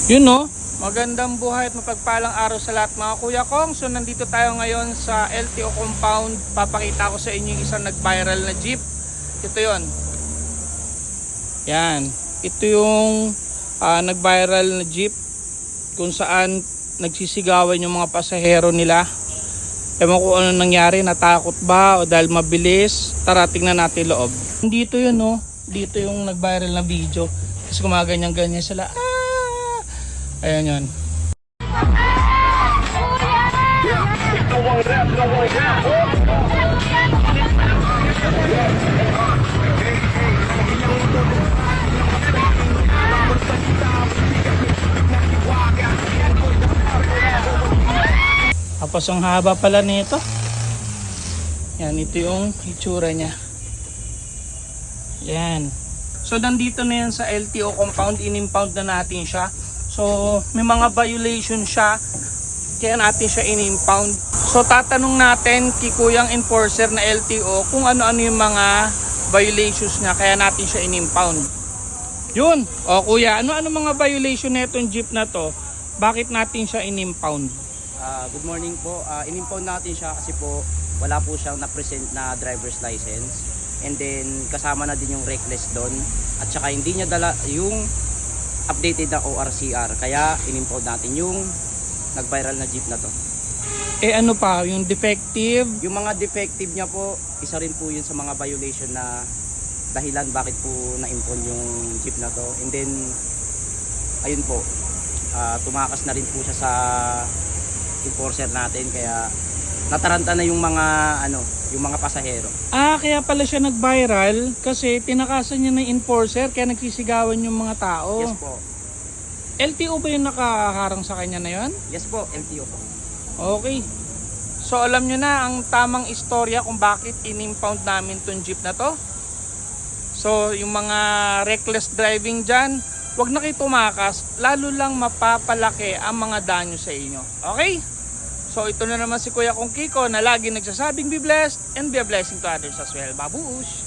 Yun no, magandang buhay at mapagpalang araw sa lahat mga kuya kong. So nandito tayo ngayon sa LTO compound. Papakita ko sa inyo yung isang nag-viral na jeep. Ito yon. Yan. Ito yung nag-viral na jeep kung saan nagsisigawan yung mga pasahero nila. Ewan ko ano nangyari, natakot ba o dahil mabilis. Tara, tingnan natin loob. Dito yun no, dito yung nag-viral na video. Tapos gumaganyan-ganyan sila. Ayan yun. Tapos ang haba pala nito. Yan, ito yung itsura niya. Yan. So nandito na yan sa LTO compound. In-impound na natin siya. So may mga violation siya, kaya natin siya in-impound. So tatanong natin kay kuyang enforcer na LTO kung ano-ano yung mga violations niya, kaya natin siya in-impound. Yun, o kuya, ano-ano mga violation na itong jeep na to? Bakit natin siya in-impound? Good morning po. In-impound natin siya kasi po wala po siyang na-present na driver's license. And then kasama na din yung reckless doon. At saka hindi niya dala yung updated na ORCR, kaya in-impound natin yung nag-viral na jeep na to. Ano pa, yung defective? Yung mga defective niya po, isa rin po yun sa mga violation na dahilan bakit po na-impound yung jeep na to. And then ayun po, tumakas na rin po siya sa enforcer natin, kaya nataranta na yung mga yung mga pasahero. Kaya pala siya nag-viral kasi tinakasan niya ng enforcer, kaya nagsisigawan yung mga tao. Yes po. LTO ba yung nakaharang sa kanya na yun? Yes po, LTO po. Okay. So alam nyo na ang tamang istorya kung bakit in-impound namin tong jeep na to. So yung mga reckless driving dyan, wag na kayo tumakas, lalo lang mapapalaki ang mga danyo sa inyo. Okay? So ito na naman si Kuya Kong Kiko na lagi nagsasabing be blessed and be a blessing to others as well. Babush!